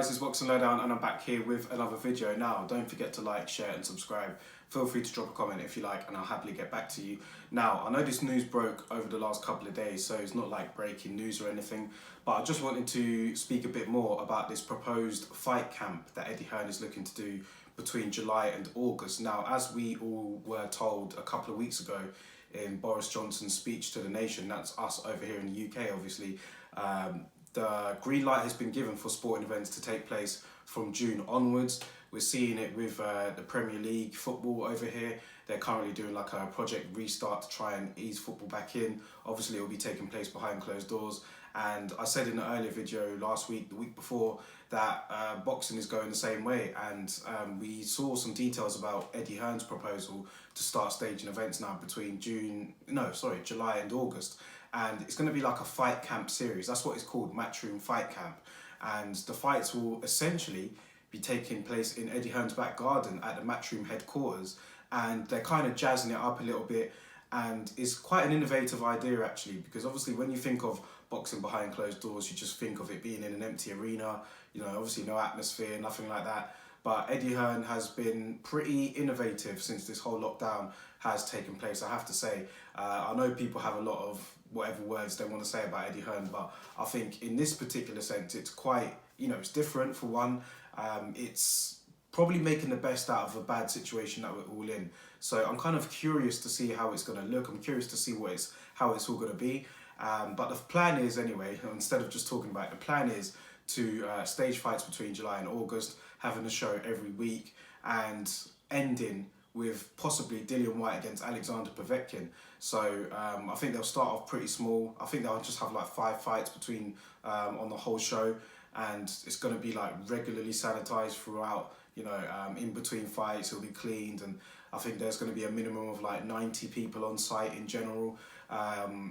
guys, it's Boxing Lowdown and I'm back here with another video. Now, don't forget to like, share and subscribe. Feel free to drop a comment if you like and I'll happily get back to you. Now, I know this news broke over the last couple of days, so it's not like breaking news or anything, but I just wanted to speak a bit more about this proposed fight camp that Eddie Hearn is looking to do between July and August. Now, as we all were told a couple of weeks ago in Boris Johnson's speech to the nation, that's us over here in the UK obviously, the green light has been given for sporting events to take place from June onwards. We're seeing it with the Premier League football over here. They're currently doing like a project restart to try and ease football back in. Obviously, it will be taking place behind closed doors. And I said in an earlier video last week, the week before, that boxing is going the same way. And we saw some details about Eddie Hearn's proposal to start staging events now between July and August. And it's going to be like a fight camp series. That's what it's called, Matchroom Fight Camp. And the fights will essentially be taking place in Eddie Hearn's back garden at the Matchroom headquarters. And they're kind of jazzing it up a little bit. And it's quite an innovative idea actually, because obviously when you think of boxing behind closed doors, you just think of it being in an empty arena, you know, obviously no atmosphere, nothing like that. But Eddie Hearn has been pretty innovative since this whole lockdown has taken place, I have to say. I know people have a lot of whatever words they want to say about Eddie Hearn, but I think in this particular sense, it's quite, you know, it's different for one. It's probably making the best out of a bad situation that we're all in. So I'm kind of curious to see how it's going to look. I'm curious to see how it's all going to be. But the plan is anyway, instead of just talking about it, the plan is to stage fights between July and August, having a show every week and ending with possibly Dillian Whyte against Alexander Povetkin. So I think they'll start off pretty small. I think they'll just have like 5 fights between on the whole show, and it's going to be like regularly sanitized throughout, you know, in between fights it'll be cleaned, and I think there's going to be a minimum of like 90 people on site in general.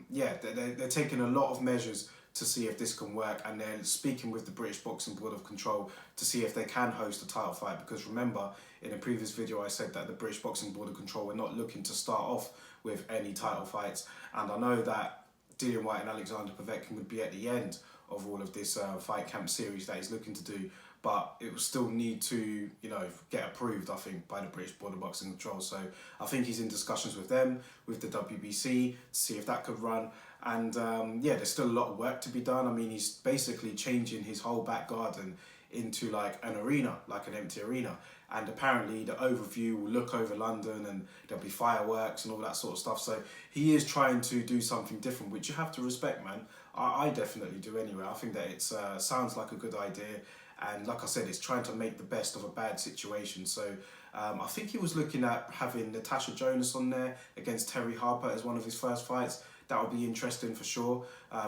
Yeah, they're taking a lot of measures to see if this can work, and they're speaking with the British Boxing Board of Control to see if they can host a title fight, because remember in a previous video I said that the British Boxing Board of Control were not looking to start off with any title fights, and I know that Dillian Whyte and Alexander Povetkin would be at the end of all of this fight camp series that he's looking to do, but it will still need to, you know, get approved, I think, by the British Board of Boxing Control. So I think he's in discussions with them, with the WBC, to see if that could run. And yeah, there's still a lot of work to be done. I mean, he's basically changing his whole back garden into like an arena, like an empty arena. And apparently the overview will look over London and there'll be fireworks and all that sort of stuff. So he is trying to do something different, which you have to respect, man. I definitely do anyway. I think that it sounds like a good idea. And like I said, it's trying to make the best of a bad situation. So I think he was looking at having Natasha Jonas on there against Terry Harper as one of his first fights. That would be interesting for sure.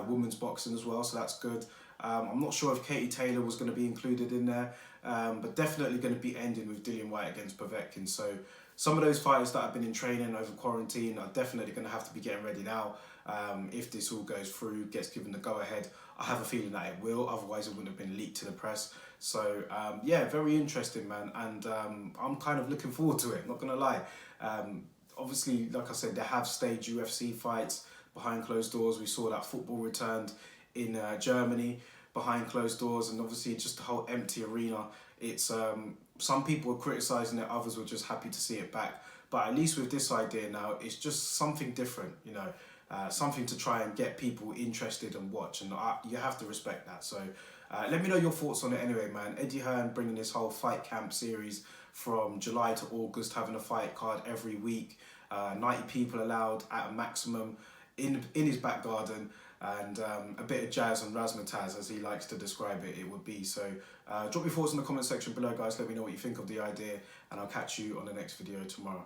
Women's boxing as well, so that's good. I'm not sure if Katie Taylor was going to be included in there, but definitely going to be ending with Dillian Whyte against Povetkin. So some of those fighters that have been in training over quarantine are definitely going to have to be getting ready now. If this all goes through, gets given the go-ahead, I have a feeling that it will, otherwise it wouldn't have been leaked to the press. So yeah, very interesting, man, and I'm kind of looking forward to it, not going to lie. Obviously, like I said, they have staged UFC fights behind closed doors. We saw that football returned in Germany behind closed doors, and obviously just the whole empty arena. It's some people were criticising it, others were just happy to see it back. But at least with this idea now, it's just something different, you know, something to try and get people interested and watch, and you have to respect that. So let me know your thoughts on it anyway, man. Eddie Hearn bringing this whole fight camp series from July to August, having a fight card every week, 90 people allowed at a maximum in his back garden, and a bit of jazz and razzmatazz, as he likes to describe it, it would be. So drop your thoughts in the comment section below, guys. Let me know what you think of the idea, and I'll catch you on the next video tomorrow.